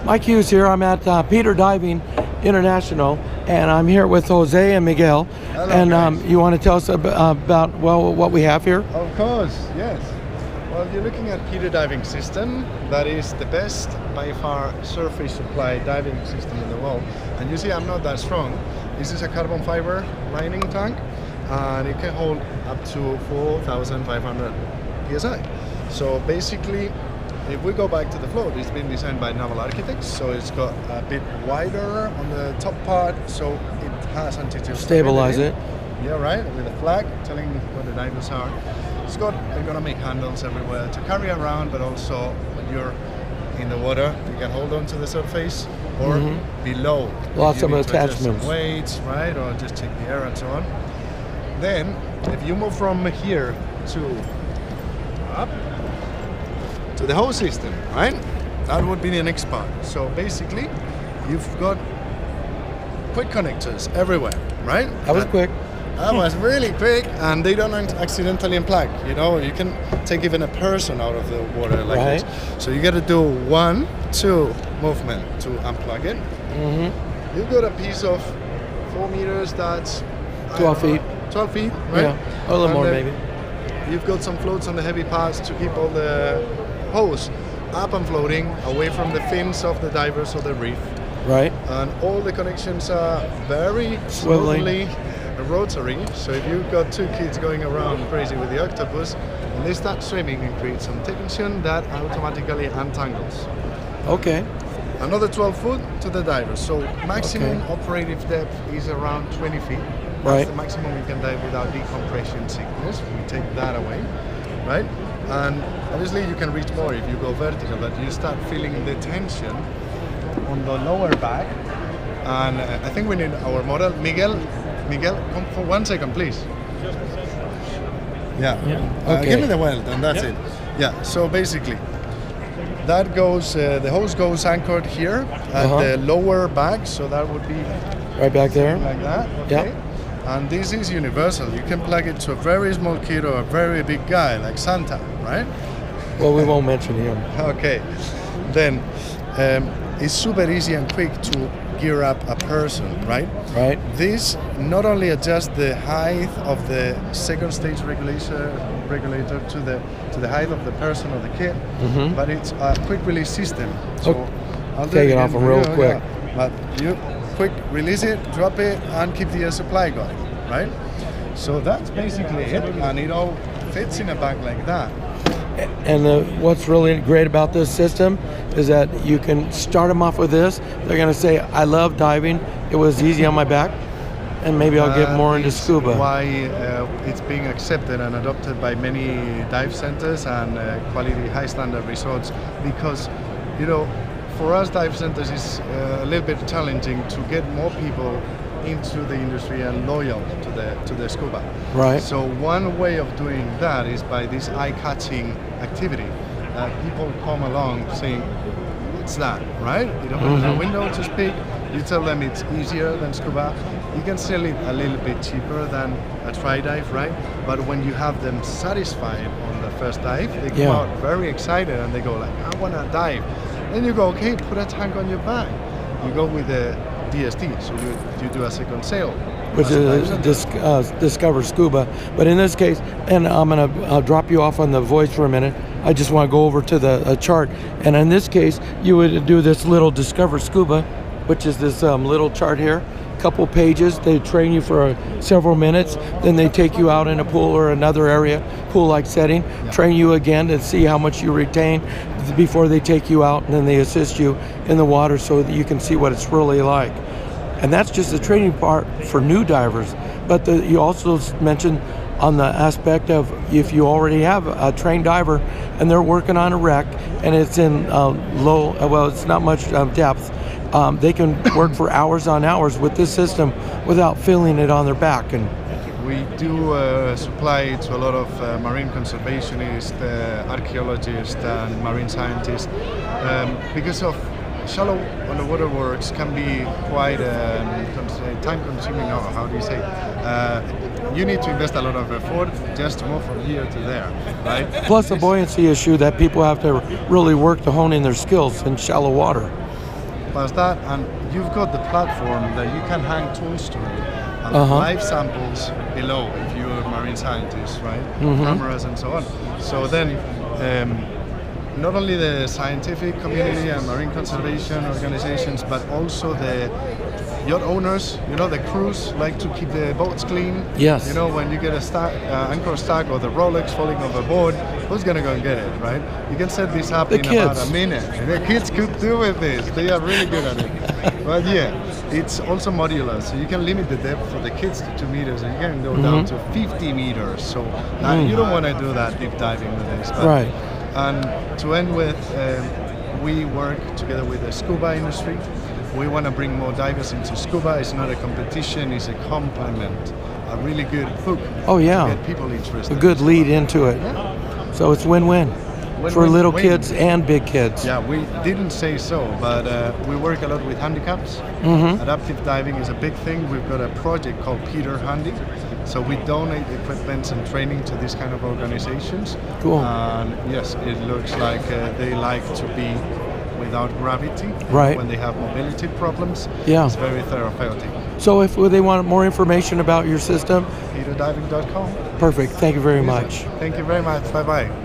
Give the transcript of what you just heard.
Mike Hughes here. I'm at Peter Diving International, and I'm here with Jose and Miguel. Hello, and you want to tell us about what we have here? Of course, yes. Well, you're looking at Peter Diving System. That is the best, by far, surface supply diving system in the world. And you see, I'm not that strong. This is a carbon fiber lining tank, and it can hold up to 4,500 psi. So basically, if we go back to the float, it's been designed by Naval Architects, so it's got a bit wider on the top part, so it has anti-tilt Stabilize it. Yeah, right, with a flag telling where the divers are. It's got ergonomic handles everywhere to carry around, but also when you're in the water, you can hold on to the surface or below. Lots of You need to adjust attachments. some weights, right, or just check the air and so on. Then, if you move from here to up to the whole system, right? That would be the next part. So basically, you've got quick connectors everywhere, right? That was quick. That was really quick, and they don't accidentally unplug. You know, you can take even a person out of the water like Right. this. So you got to do 1, 2 movement to unplug it. You've got a piece of 4 meters that's 12 feet. 12 feet, right? Yeah, a little And more then maybe. You've got some floats on the heavy parts to keep all the hose up and floating away from the fins of the divers or the reef. Right. And all the connections are very Swiveling. smoothly rotary. So if you've got 2 kids going around crazy with the octopus and they start swimming and create some tension, that automatically untangles. Okay. Another 12 foot to the divers. So maximum operative depth is around 20 feet. Right. That's the maximum you can dive without decompression sickness. We take that away, right? And obviously you can reach more if you go vertical, but you start feeling the tension on the lower back. And I think we need our model. Miguel, come for 1 second, please. Yeah. Okay. Give me the weld, and that's it. Yeah. So basically, that goes. The hose goes anchored here at the lower back, so that would be Right back there. like that. Yeah. Okay. And this is universal. You can plug it to a very small kid or a very big guy like Santa, right? Well, we won't mention him. Okay. Then it's super easy and quick to gear up a person, right? Right. This not only adjusts the height of the second stage regulator to the height of the person or the kid, but it's a quick release system. So I'll do Take it again off for real you, quick. yeah. But you quick release it, drop it, and keep the air supply going, right? So that's basically it, and it all fits in a bag like that. And what's really great about this system is that you can start them off with this. They're going to say, I love diving. It was easy on my back. And maybe I'll get more into Is scuba. Why it's being accepted and adopted by many dive centers and quality high standard resorts, because, you know, for us dive centers it's a little bit challenging to get more people into the industry and loyal to the scuba. Right. So one way of doing that is by this eye-catching activity. People come along saying, "What's that?" Right? You don't open the window to speak. You tell them it's easier than scuba. You can sell it a little bit cheaper than a try dive, right? But when you have them satisfied on the first dive, they come out very excited and they go like, "I want to dive." Then you go, "Okay, put a tank on your back." You go with the DST, so you do a second sail, Which is Discover Scuba. But in this case, and I'm going to drop you off on the voice for a minute. I just want to go over to the chart. And in this case, you would do this little Discover Scuba, which is this little chart here. Couple pages. They train you for several minutes. Then they take you out in a pool or another area, pool-like setting, train you again to see how much you retain before they take you out, and then they assist you in the water so that you can see what it's really like. And that's just the training part for new divers. But you also mentioned on the aspect of if you already have a trained diver and they're working on a wreck and it's in it's not much depth, they can work for hours on hours with this system without feeling it on their back. And we do supply to a lot of marine conservationists, archaeologists, and marine scientists because of shallow underwater works can be quite time-consuming. Or how do you say? You need to invest a lot of effort just to move from here to there, right? Plus the buoyancy issue that people have to really work to hone in their skills in shallow water. past that, and you've got the platform that you can hang tools to, and live samples below if you're a marine scientist, right? Cameras and so on. So then, not only the scientific community and marine conservation organizations, but also the yacht owners, you know, the crews like to keep the boats clean. Yes. You know, when you get a anchor stuck or the Rolex falling overboard, who's gonna go and get it, right? You can set this up The in kids. about a minute. And the kids could do with this. They are really good at it. But yeah, it's also modular, so you can limit the depth for the kids to 2 meters, and you can go down to 50 meters. So you don't want to do that deep diving with this. But, Right. And to end with, we work together with the scuba industry. We want to bring more divers into scuba. It's not a competition, it's a complement, a really good hook Oh yeah, to get people interested. a good lead into it. So it's win-win for Win-win, little win. kids and big kids. Yeah, we didn't say so, but we work a lot with handicaps. Adaptive diving is a big thing. We've got a project called Peter Handy. So we donate equipment and training to these kind of organizations. Cool. And yes, it looks like they like to be without gravity. Right. When they have mobility problems. Yeah. It's very therapeutic. So if they want more information about your system, PeterDiving.com. perfect. Thank you very much. Thank you very much. Bye-bye.